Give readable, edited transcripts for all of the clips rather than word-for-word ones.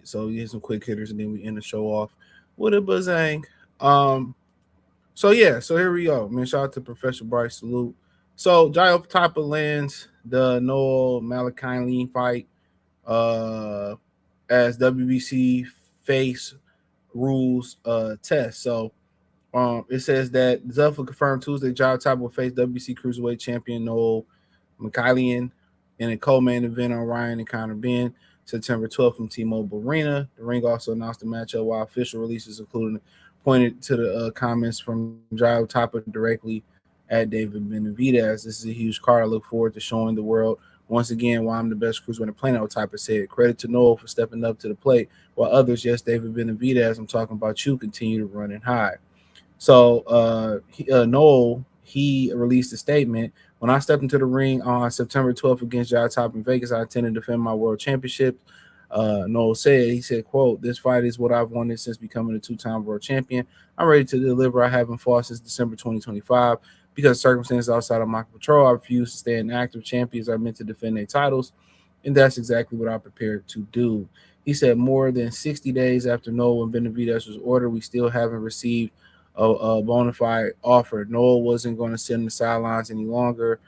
So we get some quick hitters and then we end the show off with a bazang. Um, so yeah, so here we go. Man, shout out to Professor Bryce. Salute. So Jai Tapa lands the Noel Mikaelian fight as WBC face rules test. So it says that Zuffa confirmed Tuesday Jai Tapa will face WBC Cruiserweight Champion Noel Mikaelian in a co-main event on Ryan and Conor Ben September 12th from T-Mobile Arena. The ring also announced the matchup while official releases including pointed to the comments from Jai Tapa directly at David Benavidez. This is a huge card. I look forward to showing the world once again why I'm the best cruiser in the planet. Tapa said. Credit to Noel for stepping up to the plate, while others, yes, David Benavidez, I'm talking about you, continue to run and hide. So Noel, he released a statement. When I stepped into the ring on September 12th against Jai Top in Vegas, I intended to defend my world championship. Noel said, he said, quote, "This fight is what I've wanted since becoming a two-time world champion. I'm ready to deliver. I haven't fought since December 2025. Because of circumstances outside of my control, I refuse to stay inactive. Champions are meant to defend their titles, and that's exactly what I prepared to do." He said, more than 60 days after Noel and Benavidez was ordered, we still haven't received a bona fide offer. Noel wasn't going to sit on the sidelines any longer.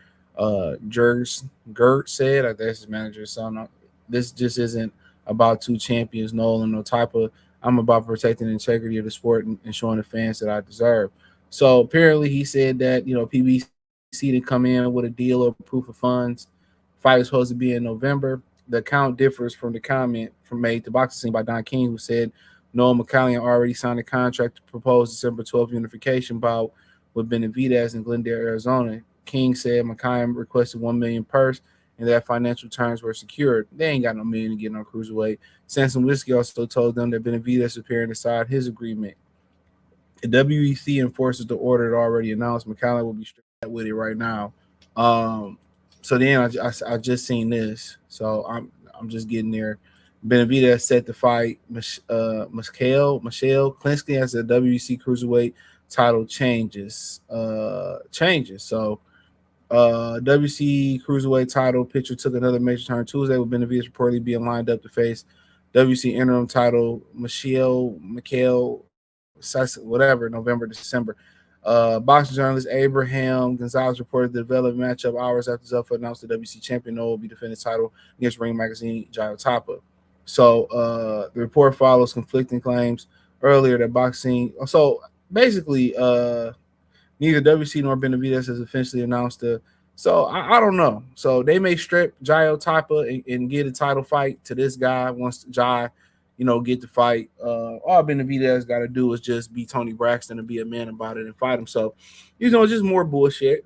Gert said, I guess his manager, so this just isn't about two champions, Noel and no type of. I'm about protecting the integrity of the sport and showing the fans that I deserve. So apparently he said that, PBC to come in with a deal or proof of funds. Fight is supposed to be in November. The account differs from the comment from made to Boxing by Don King, who said Noel Mikaelian already signed a contract to propose December 12th unification bout with Benavidez in Glendale, Arizona. King said Mikaelian requested $1 million purse and that financial terms were secured. They ain't got no million to get on cruiserweight. Sanson Whiskey also told them that Benavidez is appearing aside his agreement. The WEC enforces the order that already announced. Mikaelian will be straight with it right now. So then I just seen this, so I'm just getting there. Benavidez set to fight Michelle Klinsky as the WEC Cruiserweight title changes. So WC Cruiserweight title picture took another major turn Tuesday with Benavidez reportedly being lined up to face WC interim title Mikhail, whatever, November, December. Boxing journalist Abraham Gonzalez reported the developed matchup hours after Zuffa announced the WC champion Noel will be defending his title against Ring Magazine Jai Tapa. So the report follows conflicting claims earlier that boxing. So basically, neither WC nor Benavidez has officially announced the. So I don't know. So they may strip Jai Tapa and get a title fight to this guy once Jai, get the fight. All Benavidez got to do is just be Tony Braxton and be a man about it and fight him. So, just more bullshit.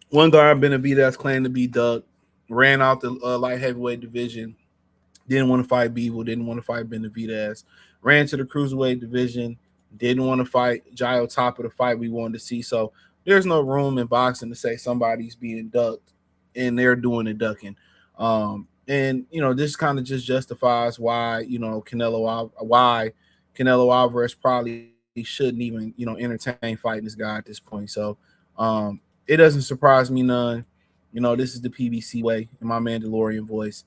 One guard Benavidez claimed to be Doug, ran out the light heavyweight division, didn't want to fight Beeble, didn't want to fight Benavidez, ran to the cruiserweight division, didn't want to fight Jai Top of the fight we wanted to see. So there's no room in boxing to say somebody's being ducked and they're doing the ducking. And this kind of just justifies why Canelo Alvarez probably shouldn't even entertain fighting this guy at this point. So it doesn't surprise me none. This is the PBC way in my Mandalorian voice.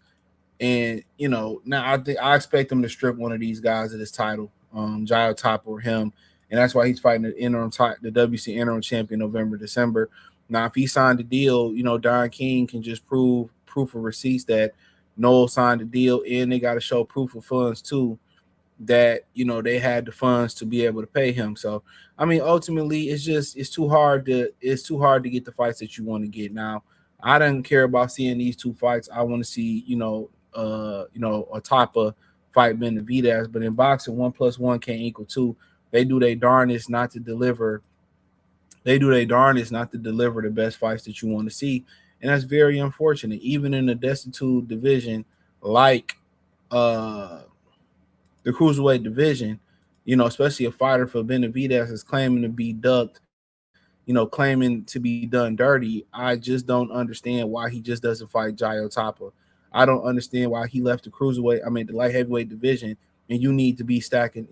And now I expect him to strip one of these guys of this title, Jai Top or him, and that's why he's fighting the WC interim champion November, December. Now, if he signed the deal, Don King can just proof of receipts that Noel signed the deal, and they got to show proof of funds too, that they had the funds to be able to pay him. So I mean, ultimately, it's too hard to get the fights that you want to get. Now, I don't care about seeing these two fights. I want to see a top of fight Benavidez, but in boxing, 1 + 1 can't equal 2. They do their darnest not to deliver. They do their darnest not to deliver the best fights that you want to see, and that's very unfortunate. Even in a destitute division like the cruiserweight division, especially a fighter for Benavidez is claiming to be ducked, claiming to be done dirty. I just don't understand why he just doesn't fight Jai Tapa. I don't understand why he left the light heavyweight division, and you need to be stacking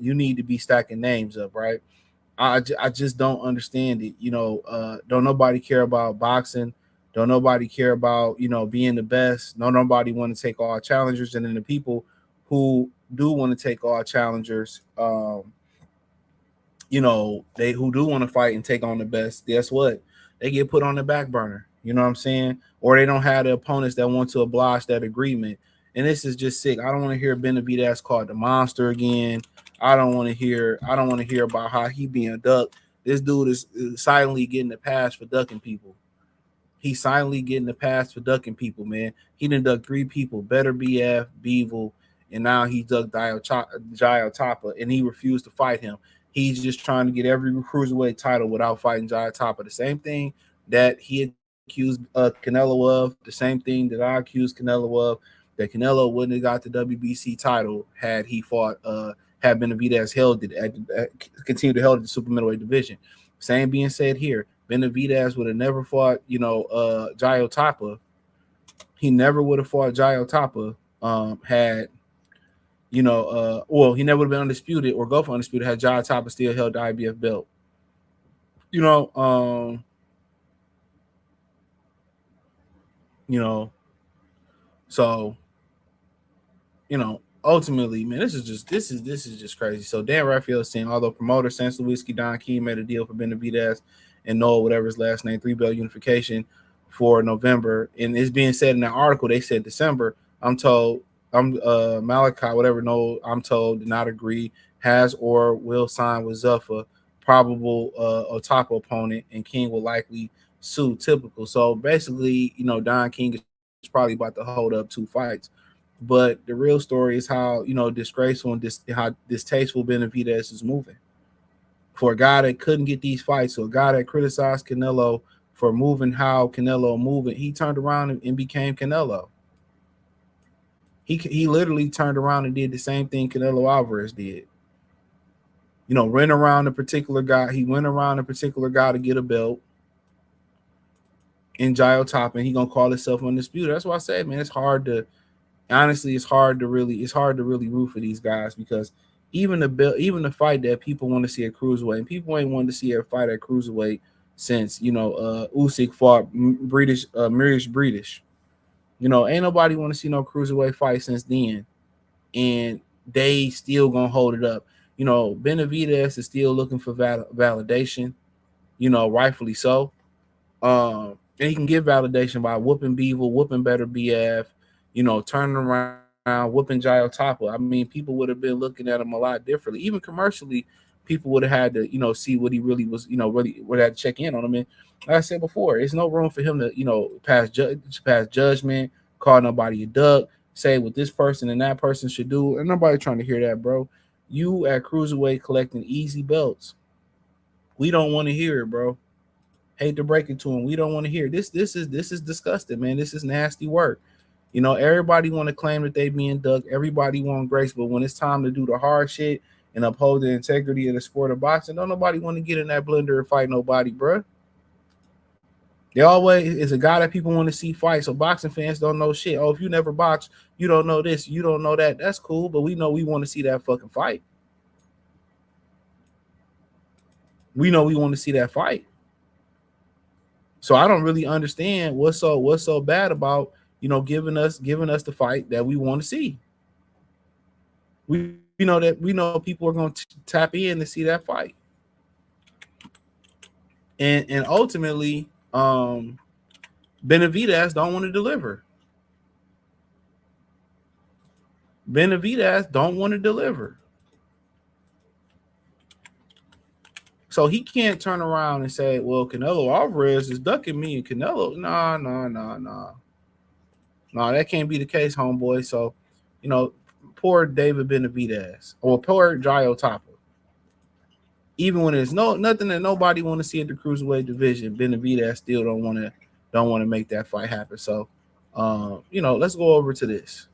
names up, right? I just don't understand it. Don't nobody care about boxing. Don't nobody care about being the best. No nobody want to take all challengers, and then the people who do want to take all challengers, they who do want to fight and take on the best. Guess what? They get put on the back burner. You know what I'm saying? Or they don't have the opponents that want to oblige that agreement. And this is just sick. I don't want to hear Benavidez called the monster again. I don't want to hear. I don't want to hear about how he being ducked. This dude is silently getting the pass for ducking people. He's silently getting the pass for ducking people, man. He done ducked 3 people: Better BF, Beevil, and now he ducked Jai Tapa, and he refused to fight him. He's just trying to get every cruiserweight title without fighting Jai Tapa. The same thing that he accused Canelo of, the same thing that I accused Canelo of, that Canelo wouldn't have got the WBC title had he fought, had Benavidez held it, continued to hold the super middleweight division. Same being said here. Benavidez would have never fought, Jai Tapa. He never would have fought Jai Tapa had, he never would have been undisputed or go for undisputed had Jai Tapa still held the IBF belt. You know, um, you know, so ultimately, man, this is just crazy. So Dan Raphael saying, although promoter Sans Whiskey Don King made a deal for Benavidez and Noel, whatever his last name, 3-belt unification for November, and it's being said in that article they said December. I'm told Malachi, whatever Noel, I'm told did not agree, has or will sign with Zuffa, probable Otapa opponent, and King will likely sue. Typical. So basically, Don King is probably about to hold up 2 fights. But the real story is how disgraceful and how distasteful Benavidez is moving. For a guy that couldn't get these fights, so a guy that criticized Canelo for moving how Canelo moving, he turned around and became Canelo. He literally turned around and did the same thing Canelo Alvarez did. Ran around a particular guy. He went around a particular guy to get a belt in Jai Top, and he gonna call himself undisputed. That's why I say, man, it's hard to really root for these guys, because even the fight that people want to see at cruiserweight, and people ain't wanted to see a fight at cruiserweight since Usyk fought Mirish British. Ain't nobody want to see no cruiserweight fight since then, and they still gonna hold it up. Benavidez is still looking for validation. Rightfully so. And he can get validation by whooping Beevil, whooping Better BF, turning around, whooping Jai Tapa. I mean, people would have been looking at him a lot differently. Even commercially, people would have had to, see what he really was, really would have to check in on him. And like I said before, there's no room for him to, pass judgment, call nobody a duck, say what this person and that person should do. And nobody trying to hear that, bro. You at cruiserweight collecting easy belts. We don't want to hear it, bro. Hate to break it to him. We don't want to hear it. This is disgusting, man. This is nasty work. Everybody want to claim that they being ducked. Everybody want grace, but when it's time to do the hard shit and uphold the integrity of the sport of boxing, don't nobody want to get in that blender and fight nobody, bro. They always is a guy that people want to see fight. So boxing fans don't know shit. Oh, if you never box, you don't know this, you don't know that. That's cool, but we know we want to see that fucking fight. We know we want to see that fight. So I don't really understand what's so bad about giving us the fight that we want to see. We know people are going to tap in to see that fight, and ultimately, Benavidez don't want to deliver. Benavidez don't want to deliver. So he can't turn around and say, well, Canelo Alvarez is ducking me, and Canelo, no, that can't be the case, homeboy. So, poor David Benavidez, or poor Jai Tapa. Even when there's nothing that nobody want to see at the cruiserweight division, Benavidez still don't want to make that fight happen. So, let's go over to this.